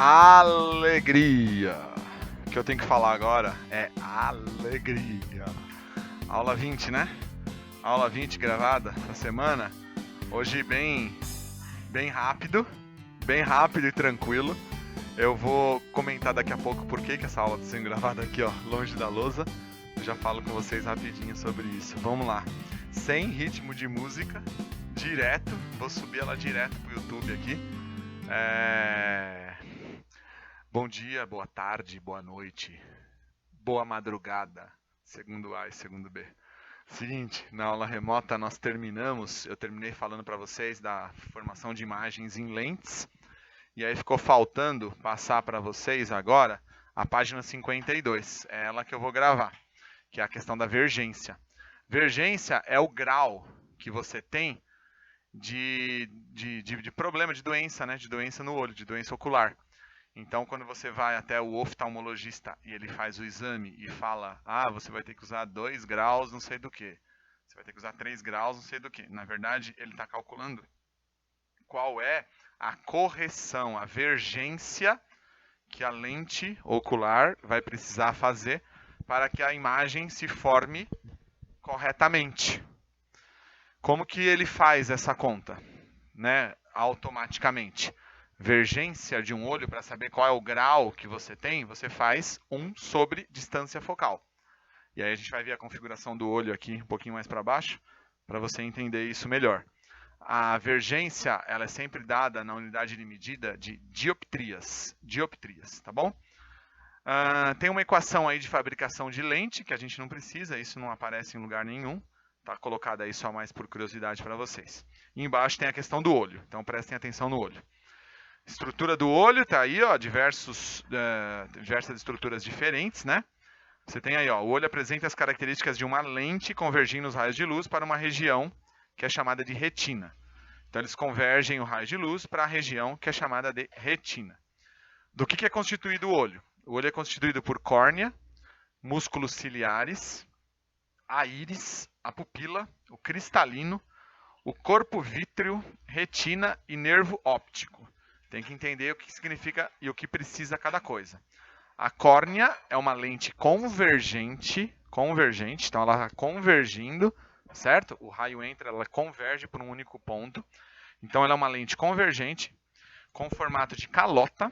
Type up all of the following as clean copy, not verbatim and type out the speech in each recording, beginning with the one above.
alegria. O que eu tenho que falar agora é alegria. Aula 20, né? Aula 20 gravada essa semana. Hoje bem rápido e tranquilo. Eu vou comentar daqui a pouco por que essa aula está sendo gravada aqui, ó, longe da lousa. Eu já falo com vocês rapidinho sobre isso. Vamos lá. Sem ritmo de música, direto. Vou subir ela direto pro YouTube aqui. Bom dia, boa tarde, boa noite, boa madrugada, segundo A e segundo B. Seguinte, na aula remota eu terminei falando para vocês da formação de imagens em lentes, e aí ficou faltando passar para vocês agora a página 52, é ela que eu vou gravar, que é a questão da vergência. Vergência é o grau que você tem de problema, de doença, né? De doença no olho, de doença ocular. Então, quando você vai até o oftalmologista e ele faz o exame e fala, você vai ter que usar 2 graus não sei do que, você vai ter que usar 3 graus não sei do que. Na verdade, ele está calculando qual é a correção, a vergência que a lente ocular vai precisar fazer para que a imagem se forme corretamente. Como que ele faz essa conta, né, automaticamente? Vergência de um olho, para saber qual é o grau que você tem, você faz 1 sobre distância focal. E aí a gente vai ver a configuração do olho aqui um pouquinho mais para baixo, para você entender isso melhor. A vergência, ela é sempre dada na unidade de medida de dioptrias, tá bom? Tem uma equação aí de fabricação de lente, que a gente não precisa, isso não aparece em lugar nenhum. Está colocada aí só mais por curiosidade para vocês. E embaixo tem a questão do olho, então prestem atenção no olho. Estrutura do olho, tá aí, ó, diversas estruturas diferentes, né? Você tem aí, ó, o olho apresenta as características de uma lente convergindo os raios de luz para uma região que é chamada de retina. Então eles convergem o raio de luz para a região que é chamada de retina. Do que é constituído o olho? O olho é constituído por córnea, músculos ciliares, a íris, a pupila, o cristalino, o corpo vítreo, retina e nervo óptico. Tem que entender o que significa e o que precisa cada coisa. A córnea é uma lente convergente, então ela está convergindo, certo? O raio entra, ela converge por um único ponto. Então ela é uma lente convergente com formato de calota,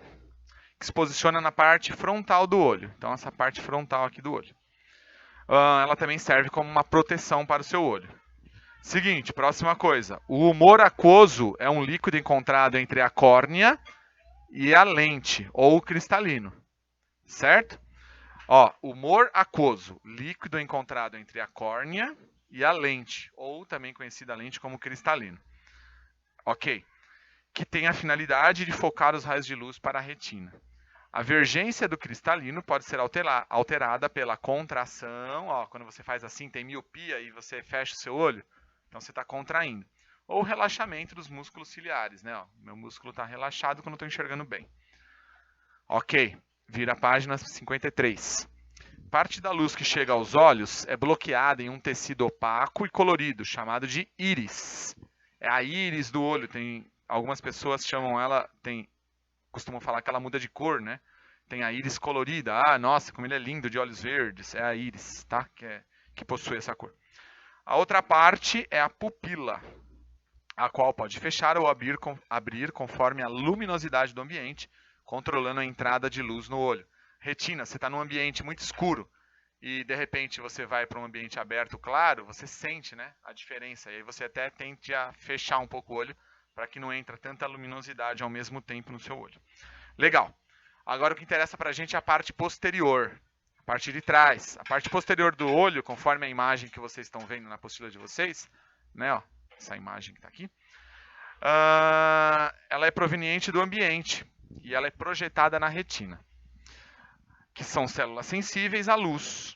que se posiciona na parte frontal do olho. Então essa parte frontal aqui do olho. Ela também serve como uma proteção para o seu olho. Seguinte, próxima coisa. O humor aquoso é um líquido encontrado entre a córnea e a lente, ou o cristalino. Certo? Ó, humor aquoso, líquido encontrado entre a córnea e a lente, ou também conhecida a lente como cristalino. Ok. Que tem a finalidade de focar os raios de luz para a retina. A vergência do cristalino pode ser alterada pela contração. Ó, quando você faz assim, tem miopia e você fecha o seu olho, então você está contraindo. Ou relaxamento dos músculos ciliares, né? Ó, meu músculo está relaxado quando eu estou enxergando bem. Ok, vira a página 53. Parte da luz que chega aos olhos é bloqueada em um tecido opaco e colorido, chamado de íris. É a íris do olho. Algumas pessoas chamam ela, costumam falar que ela muda de cor, né? Tem a íris colorida. Nossa, como ele é lindo, de olhos verdes. É a íris, tá? Que possui essa cor. A outra parte é a pupila, a qual pode fechar ou abrir conforme a luminosidade do ambiente, controlando a entrada de luz no olho. Retina, você está num ambiente muito escuro e de repente você vai para um ambiente aberto, claro, você sente, né, a diferença. E aí você até tende a fechar um pouco o olho para que não entre tanta luminosidade ao mesmo tempo no seu olho. Legal. Agora o que interessa para a gente é a parte posterior, a parte de trás. A parte posterior do olho, conforme a imagem que vocês estão vendo na apostila de vocês, né, ó, essa imagem que está aqui, ela é proveniente do ambiente e ela é projetada na retina, que são células sensíveis à luz.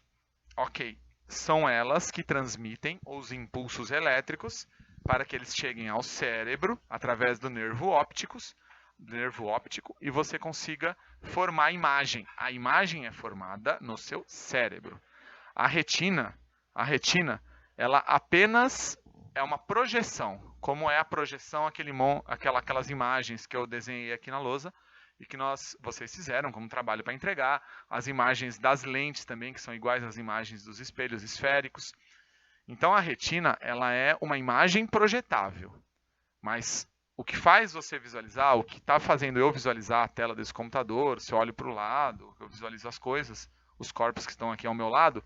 Ok, são elas que transmitem os impulsos elétricos para que eles cheguem ao cérebro através do nervo óptico e você consiga formar a imagem. A imagem é formada no seu cérebro. A retina, ela apenas é uma projeção, como é a projeção, aquelas imagens que eu desenhei aqui na lousa, e que vocês fizeram como trabalho para entregar, as imagens das lentes também, que são iguais às imagens dos espelhos esféricos. Então a retina, ela é uma imagem projetável, mas o que faz você visualizar, o que está fazendo eu visualizar a tela desse computador, se eu olho para o lado, eu visualizo as coisas, os corpos que estão aqui ao meu lado,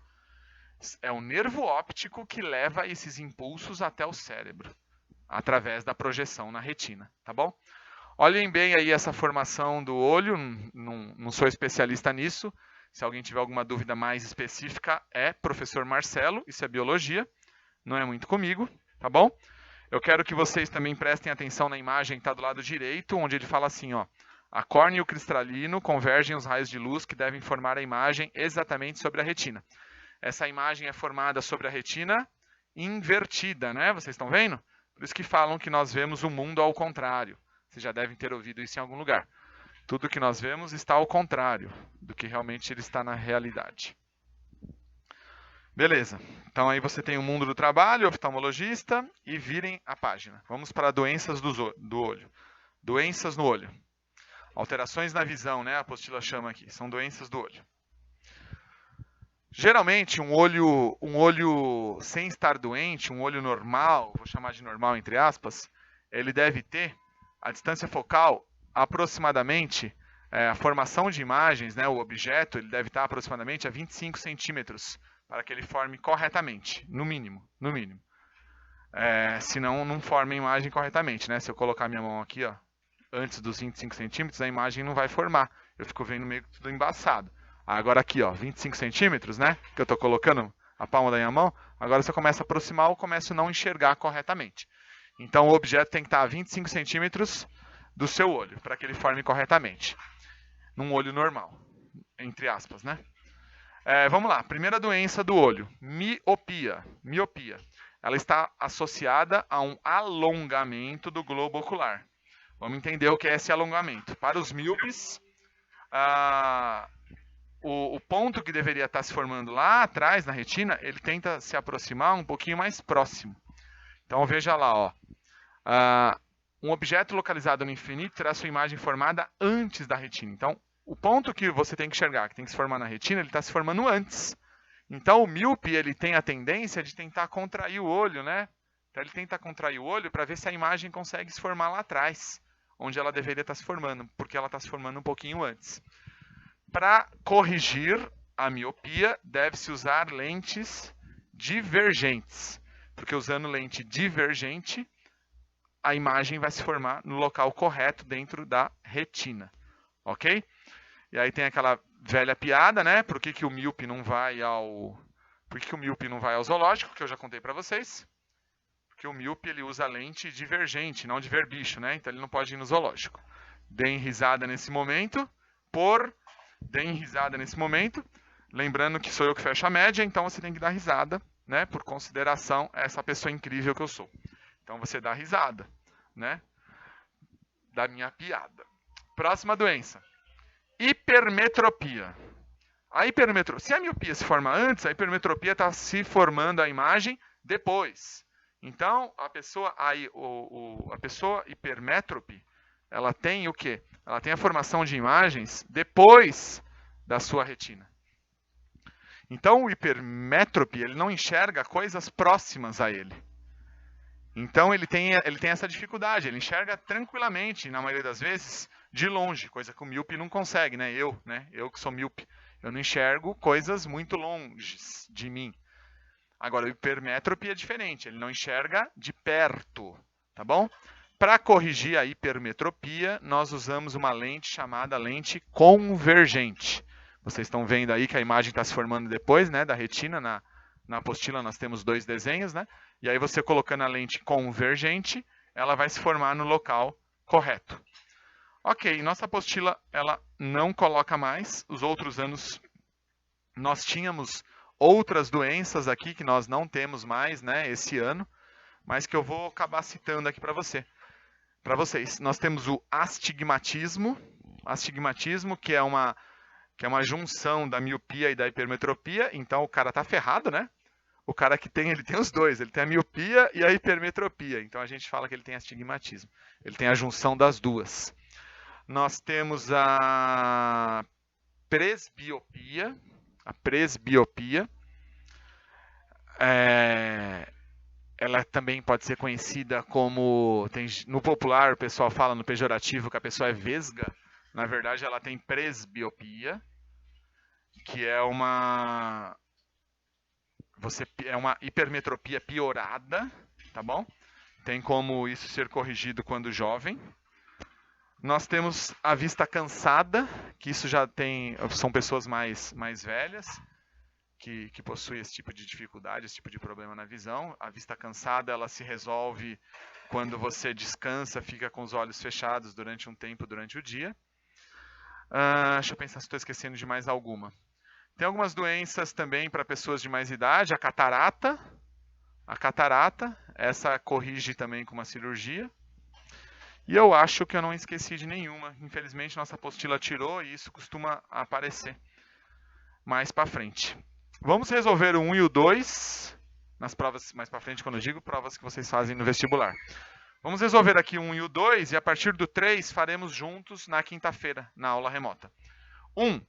é o nervo óptico que leva esses impulsos até o cérebro, através da projeção na retina, tá bom? Olhem bem aí essa formação do olho, não sou especialista nisso. Se alguém tiver alguma dúvida mais específica, é professor Marcelo, isso é biologia, não é muito comigo, tá bom? Eu quero que vocês também prestem atenção na imagem que está do lado direito, onde ele fala assim, ó, a córnea e o cristalino convergem os raios de luz que devem formar a imagem exatamente sobre a retina. Essa imagem é formada sobre a retina invertida, né? Vocês estão vendo? Por isso que falam que nós vemos o mundo ao contrário. Vocês já devem ter ouvido isso em algum lugar. Tudo que nós vemos está ao contrário do que realmente ele está na realidade. Beleza. Então aí você tem o mundo do trabalho, oftalmologista, e virem a página. Vamos para doenças do olho. Doenças no olho. Alterações na visão, né? A apostila chama aqui. São doenças do olho. Geralmente, um olho sem estar doente, um olho normal, vou chamar de normal entre aspas, ele deve ter a distância focal aproximadamente, a formação de imagens, né, o objeto, ele deve estar aproximadamente a 25 centímetros para que ele forme corretamente, no mínimo. Senão, não forma a imagem corretamente, né? Se eu colocar minha mão aqui, ó, antes dos 25 centímetros, a imagem não vai formar. Eu fico vendo meio que tudo embaçado. Agora aqui, ó, 25 centímetros, né? Que eu estou colocando a palma da minha mão. Agora, se eu começo a aproximar, eu começo a não enxergar corretamente. Então, o objeto tem que estar a 25 centímetros do seu olho, para que ele forme corretamente. Num olho normal, entre aspas, né? Vamos lá, primeira doença do olho, miopia. Miopia. Ela está associada a um alongamento do globo ocular. Vamos entender o que é esse alongamento. Para os míopes, o ponto que deveria estar se formando lá atrás, na retina, ele tenta se aproximar um pouquinho mais próximo. Então, veja lá, ó. Um objeto localizado no infinito terá sua imagem formada antes da retina. Então, o ponto que você tem que enxergar, que tem que se formar na retina, ele está se formando antes. Então, o míope, ele tem a tendência de tentar contrair o olho, né? Então, ele tenta contrair o olho para ver se a imagem consegue se formar lá atrás, onde ela deveria estar se formando, porque ela está se formando um pouquinho antes. Para corrigir a miopia, deve-se usar lentes divergentes, porque usando lente divergente, a imagem vai se formar no local correto dentro da retina, ok? E aí tem aquela velha piada, né? Por que o míope não vai ao zoológico, que eu já contei para vocês? Porque o míope ele usa lente divergente, não de ver bicho, né? Então ele não pode ir no zoológico. Deem risada nesse momento, lembrando que sou eu que fecho a média, então você tem que dar risada, né? Por consideração a essa pessoa incrível que eu sou. Então você dá risada, né? Da minha piada. Próxima doença. Hipermetropia. Se a miopia se forma antes, a hipermetropia está se formando a imagem depois. Então, a pessoa hipermétrope, ela tem o quê? Ela tem a formação de imagens depois da sua retina. Então, o hipermétrope, ele não enxerga coisas próximas a ele. Então, ele tem essa dificuldade, ele enxerga tranquilamente, na maioria das vezes, de longe, coisa que o míope não consegue, né? Eu que sou míope, eu não enxergo coisas muito longe de mim. Agora, o hipermétrope é diferente, ele não enxerga de perto, tá bom? Para corrigir a hipermetropia, nós usamos uma lente chamada lente convergente. Vocês estão vendo aí que a imagem está se formando depois, né, da retina. Na apostila nós temos 2 desenhos, né? E aí você colocando a lente convergente, ela vai se formar no local correto. Ok, nossa apostila ela não coloca mais. Os outros anos nós tínhamos outras doenças aqui que nós não temos mais, né, esse ano, mas que eu vou acabar citando aqui para vocês. Nós temos o astigmatismo, que é uma junção da miopia e da hipermetropia. Então o cara tá ferrado, né? O cara que ele tem os dois, ele tem a miopia e a hipermetropia. Então a gente fala que ele tem astigmatismo. Ele tem a junção das duas. Nós temos a presbiopia. A presbiopia. Ela também pode ser conhecida como, no popular o pessoal fala no pejorativo que a pessoa é vesga. Na verdade ela tem presbiopia, que é uma hipermetropia piorada, tá bom? Tem como isso ser corrigido quando jovem. Nós temos a vista cansada, que isso já são pessoas mais velhas, que possuem esse tipo de dificuldade, esse tipo de problema na visão. A vista cansada, ela se resolve quando você descansa, fica com os olhos fechados durante um tempo, durante o dia. Deixa eu pensar se estou esquecendo de mais alguma. Tem algumas doenças também para pessoas de mais idade, a catarata. A catarata, essa corrige também com uma cirurgia. E eu acho que eu não esqueci de nenhuma. Infelizmente, nossa apostila tirou e isso costuma aparecer mais para frente. Vamos resolver o 1 e o 2 nas provas mais para frente, quando eu digo provas que vocês fazem no vestibular. Vamos resolver aqui o 1 e o 2 e a partir do 3 faremos juntos na quinta-feira, na aula remota. 1.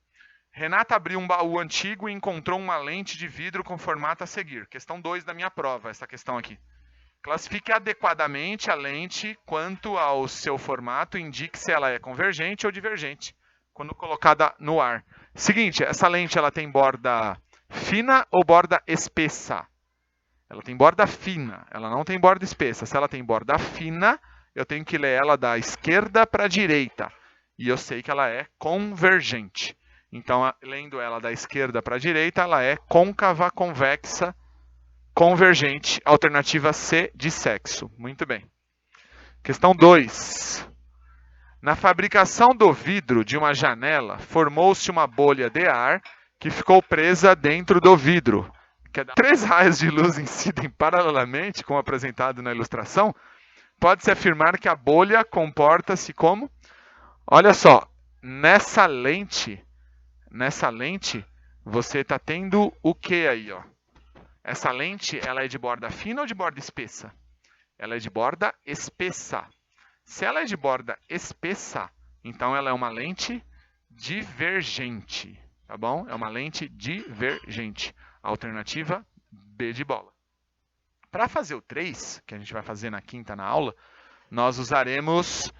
Renata abriu um baú antigo e encontrou uma lente de vidro com formato a seguir. Questão 2 da minha prova, essa questão aqui. Classifique adequadamente a lente quanto ao seu formato e indique se ela é convergente ou divergente, quando colocada no ar. Seguinte, essa lente ela tem borda fina ou borda espessa? Ela tem borda fina, ela não tem borda espessa. Se ela tem borda fina, eu tenho que ler ela da esquerda para a direita. E eu sei que ela é convergente. Então, lendo ela da esquerda para a direita, ela é côncava, convexa, convergente, alternativa C de sexo. Muito bem. Questão 2. Na fabricação do vidro de uma janela, formou-se uma bolha de ar que ficou presa dentro do vidro. 3 raios de luz incidem paralelamente, como apresentado na ilustração. Pode-se afirmar que a bolha comporta-se como... Olha só, nessa lente, você está tendo o que aí, ó? Essa lente, ela é de borda fina ou de borda espessa? Ela é de borda espessa. Se ela é de borda espessa, então ela é uma lente divergente, tá bom? É uma lente divergente. Alternativa B de bola. Para fazer o 3, que a gente vai fazer na quinta na aula, nós usaremos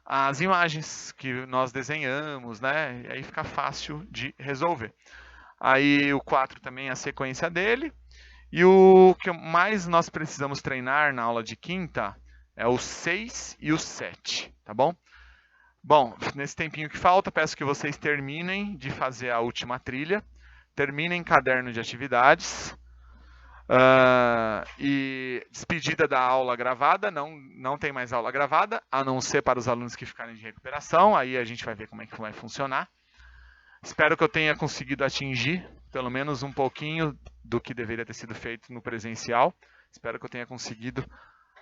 as imagens que nós desenhamos, né? E aí fica fácil de resolver. Aí o 4 também é a sequência dele. E o que mais nós precisamos treinar na aula de quinta é o 6 e o 7, tá bom? Bom, nesse tempinho que falta, peço que vocês terminem de fazer a última trilha, terminem caderno de atividades, e despedida da aula gravada, não tem mais aula gravada, a não ser para os alunos que ficarem de recuperação, aí a gente vai ver como é que vai funcionar. Espero que eu tenha conseguido atingir pelo menos um pouquinho do que deveria ter sido feito no presencial. Espero que eu tenha conseguido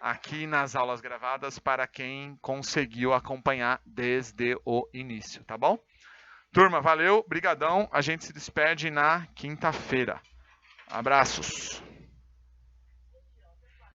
aqui nas aulas gravadas para quem conseguiu acompanhar desde o início, tá bom? Turma, valeu, brigadão. A gente se despede na quinta-feira. Abraços.